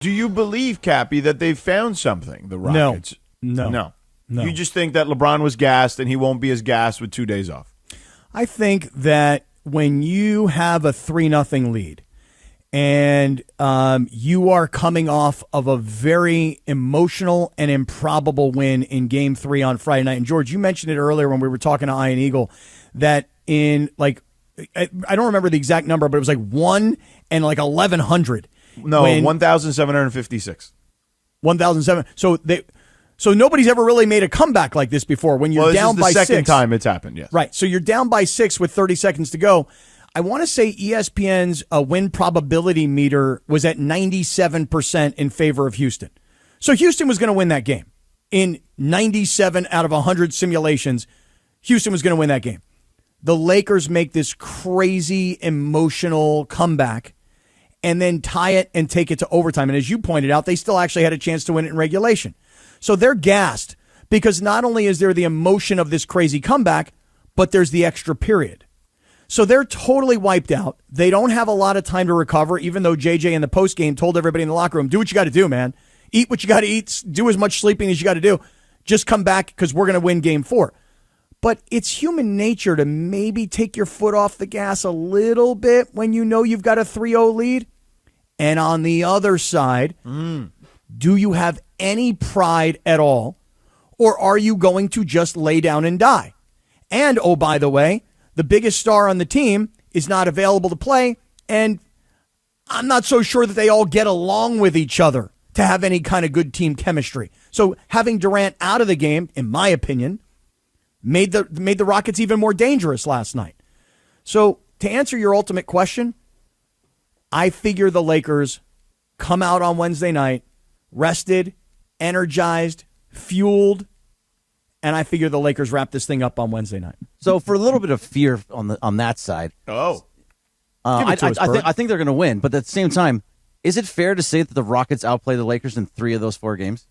Do you believe, Cappy, that they've found something, the Rockets? No. You just think that LeBron was gassed and he won't be as gassed with 2 days off? I think that when you have a 3-0 lead and you are coming off of a very emotional and improbable win in Game 3 on Friday night, and George, you mentioned it earlier when we were talking to Ian Eagle, that in I don't remember the exact number, but it was like 1 and 1,100. No, 1,756. 1,007. So nobody's ever really made a comeback like this before. When you're down by 6. This is the second time it's happened, yes. Right. So you're down by 6 with 30 seconds to go. I want to say ESPN's win probability meter was at 97% in favor of Houston. So Houston was going to win that game. In 97 out of 100 simulations, Houston was going to win that game. The Lakers make this crazy emotional comeback and then tie it and take it to overtime. And as you pointed out, they still actually had a chance to win it in regulation. So they're gassed because not only is there the emotion of this crazy comeback, but there's the extra period. So they're totally wiped out. They don't have a lot of time to recover, even though JJ in the postgame told everybody in the locker room, do what you got to do, man. Eat what you got to eat. Do as much sleeping as you got to do. Just come back because we're going to win Game 4. But it's human nature to maybe take your foot off the gas a little bit when you know you've got a 3-0 lead. And on the other side, do you have any pride at all? Or are you going to just lay down and die? And, oh, by the way, the biggest star on the team is not available to play. And I'm not so sure that they all get along with each other to have any kind of good team chemistry. So having Durant out of the game, in my opinion, made the Rockets even more dangerous last night. So to answer your ultimate question, I figure the Lakers come out on Wednesday night rested, energized, fueled, and I figure the Lakers wrap this thing up on Wednesday night. So for a little bit of fear on that side, I think they're going to win. But at the same time, is it fair to say that the Rockets outplay the Lakers in 3 of those 4 games?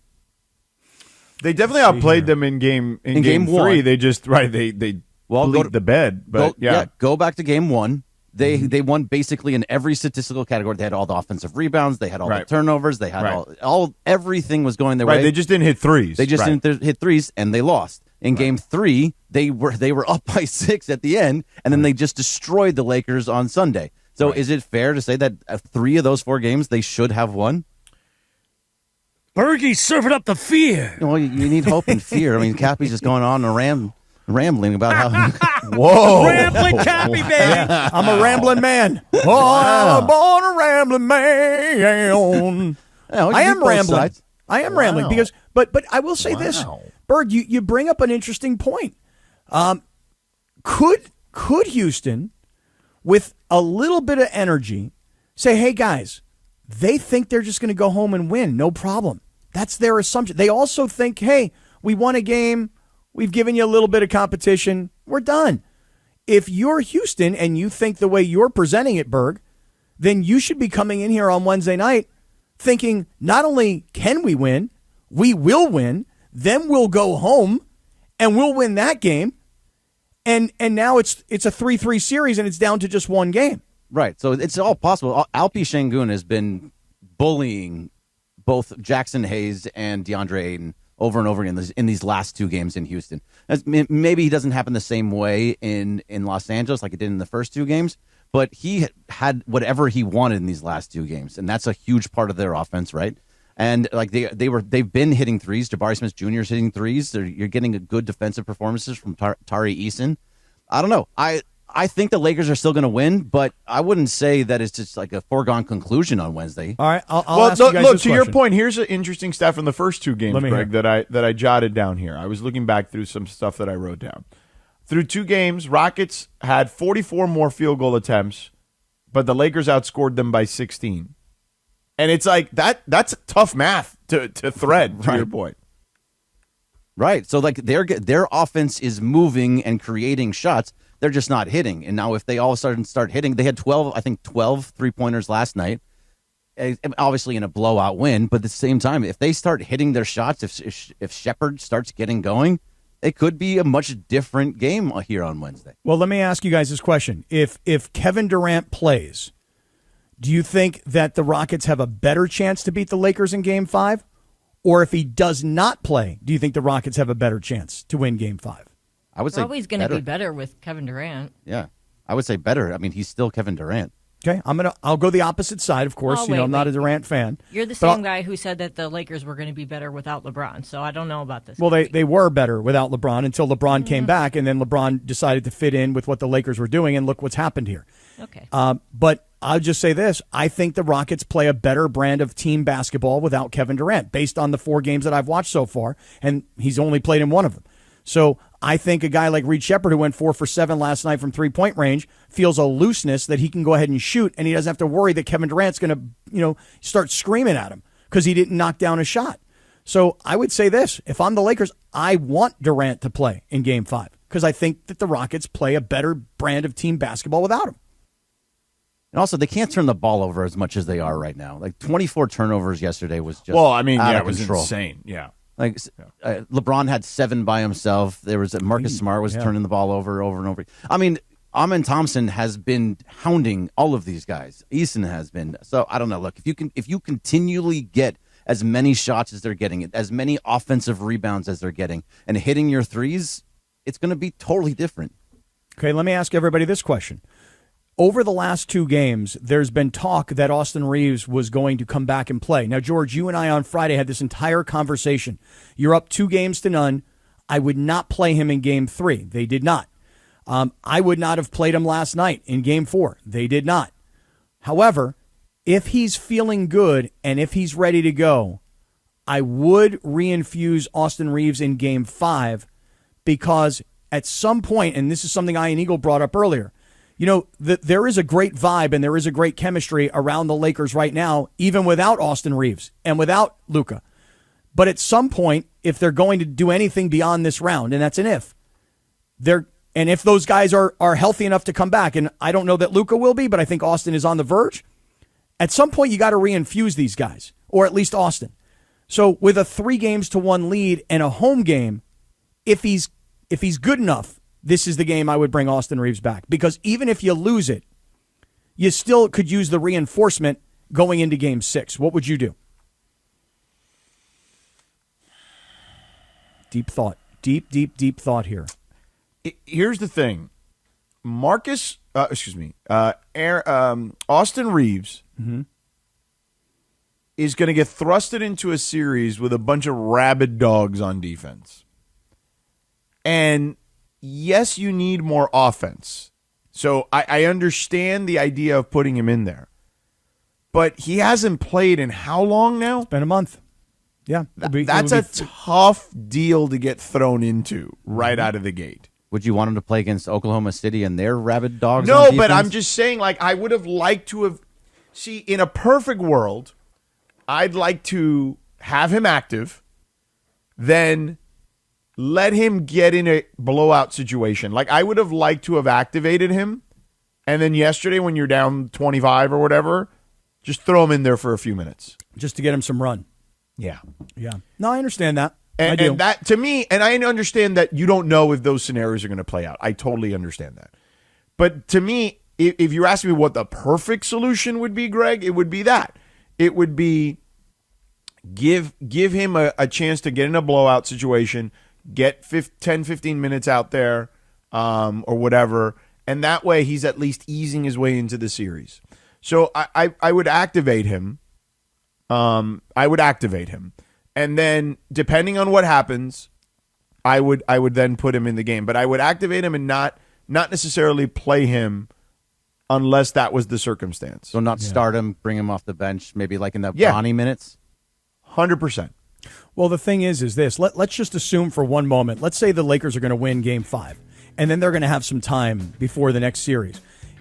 They definitely outplayed them in game 3. 1. They just they blew the bed. But go back to Game 1. They won basically in every statistical category. They had all the offensive rebounds. They had all the turnovers. They had all everything was going their way. They just didn't hit threes. They just didn't hit threes, and they lost. In Game 3, they were up by 6 at the end, and then they just destroyed the Lakers on Sunday. So is it fair to say that 3 of those 4 games they should have won? Bergie's serving up the fear. Well, you need hope and fear. I mean, Cappy's just going on and rambling about how. Whoa. Rambling Cappy, baby. Yeah, I'm a rambling man. I'm born a rambling man. I am rambling. I am rambling because, but I will say this, Berg, you bring up an interesting point. Could Houston, with a little bit of energy, say, hey, guys, they think they're just going to go home and win. No problem. That's their assumption. They also think, hey, we won a game. We've given you a little bit of competition. We're done. If you're Houston and you think the way you're presenting it, Berg, then you should be coming in here on Wednesday night thinking not only can we win, we will win, then we'll go home and we'll win that game. And now it's a 3-3 series and it's down to just 1 game. Right. So it's all possible. Alpi Şengün has been bullying both Jackson Hayes and DeAndre Ayton over and over again in these last 2 games in Houston. Maybe he doesn't happen the same way in Los Angeles like it did in the first 2 games, but he had whatever he wanted in these last 2 games, and that's a huge part of their offense, right? And like they've been hitting threes. Jabari Smith Jr. is hitting threes. You're getting a good defensive performances from Tari Eason. I don't know. I think the Lakers are still going to win, but I wouldn't say that it's just like a foregone conclusion on Wednesday. All right, I'll ask you guys look this to question. your point. Here's an interesting stat from the first 2 games, Greg, that I jotted down here. I was looking back through some stuff that I wrote down. Through 2 games, Rockets had 44 more field goal attempts, but the Lakers outscored them by 16. And it's like that's tough math to thread, to your point. Right. So like their offense is moving and creating shots. They're just not hitting. And now if they all of a sudden start hitting, they had 12 3-pointers last night, obviously in a blowout win. But at the same time, if they start hitting their shots, if Shepard starts getting going, it could be a much different game here on Wednesday. Well, let me ask you guys this question. If Kevin Durant plays, Do you think that the Rockets have a better chance to beat the Lakers in Game 5? Or if he does not play, do you think the Rockets have a better chance to win Game 5? I would say always going to be better with Kevin Durant. Yeah, I would say better. I mean, he's still Kevin Durant. Okay, I'll go the opposite side, of course. I'm not a Durant fan. You're the same guy who said that the Lakers were going to be better without LeBron, so I don't know about this. Well, they were better without LeBron until LeBron came back, and then LeBron decided to fit in with what the Lakers were doing, and look what's happened here. Okay. But I'll just say this. I think the Rockets play a better brand of team basketball without Kevin Durant, based on the 4 games that I've watched so far, and he's only played in one of them. So I think a guy like Reed Shepherd, who went 4 for 7 last night from three-point range, feels a looseness that he can go ahead and shoot, and he doesn't have to worry that Kevin Durant's going to, start screaming at him because he didn't knock down a shot. So I would say this. If I'm the Lakers, I want Durant to play in Game 5 because I think that the Rockets play a better brand of team basketball without him. And also, they can't turn the ball over as much as they are right now. Like 24 turnovers yesterday was just it was insane. Yeah. Like LeBron had 7 by himself. There was Marcus Smart was turning the ball over and over. I mean, Amen Thompson has been hounding all of these guys. Eason has been. So I don't know. Look, if you continually get as many shots as they're getting, as many offensive rebounds as they're getting, and hitting your threes, it's going to be totally different. Okay, let me ask everybody this question. Over the last 2 games, there's been talk that Austin Reaves was going to come back and play. Now, George, you and I on Friday had this entire conversation. You're up 2-0. I would not play him in Game 3. They did not. I would not have played him last night in Game 4. They did not. However, if he's feeling good and if he's ready to go, I would reinfuse Austin Reaves in Game 5 because at some point, and this is something Ian Eagle brought up earlier, there is a great vibe and there is a great chemistry around the Lakers right now, even without Austin Reaves and without Luka. But at some point, if they're going to do anything beyond this round, and that's an if, and if those guys are healthy enough to come back, and I don't know that Luka will be, but I think Austin is on the verge, at some point you got to reinfuse these guys, or at least Austin. So with a 3-1 lead and a home game, if he's good enough, this is the game I would bring Austin Reaves back. Because even if you lose it, you still could use the reinforcement going into Game 6. What would you do? Deep thought. Deep thought here. Here's the thing. Austin Reaves is going to get thrusted into a series with a bunch of rabid dogs on defense. And yes, you need more offense. So I understand the idea of putting him in there. But he hasn't played in how long now? It's been a month. Yeah. That's a tough deal to get thrown into right out of the gate. Would you want him to play against Oklahoma City and their rabid dogs? No, but I'm just saying, I would have liked to have... See, in a perfect world, I'd like to have him active, then let him get in a blowout situation. I would have liked to have activated him, and then yesterday when you're down 25 or whatever, just throw him in there for a few minutes. Just to get him some run. Yeah. No, I understand that. And that, to me, and I understand that you don't know if those scenarios are going to play out. I totally understand that. But to me, if you're asking me what the perfect solution would be, Greg, it would be that. It would be give him a chance to get in a blowout situation, get 10, 15 minutes out there or whatever, and that way he's at least easing his way into the series. So I would activate him. And then, depending on what happens, I would then put him in the game. But I would activate him and not necessarily play him unless that was the circumstance. So not start him, bring him off the bench, maybe like in the Bronny minutes? 100%. Well, the thing is this. Let's just assume for one moment. Let's say the Lakers are going to win Game 5, and then they're going to have some time before the next series.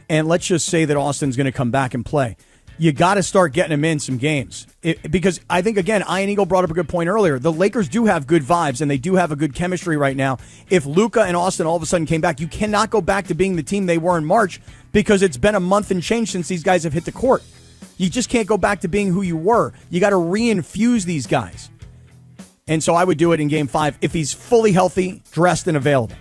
And let's just say that Austin's going to come back and play. You got to start getting him in some games. Because I think, again, Ian Eagle brought up a good point earlier. The Lakers do have good vibes, and they do have a good chemistry right now. If Luka and Austin all of a sudden came back, you cannot go back to being the team they were in March because it's been a month and change since these guys have hit the court. You just can't go back to being who you were. You got to reinfuse these guys. And so I would do it in Game 5 if he's fully healthy, dressed, and available.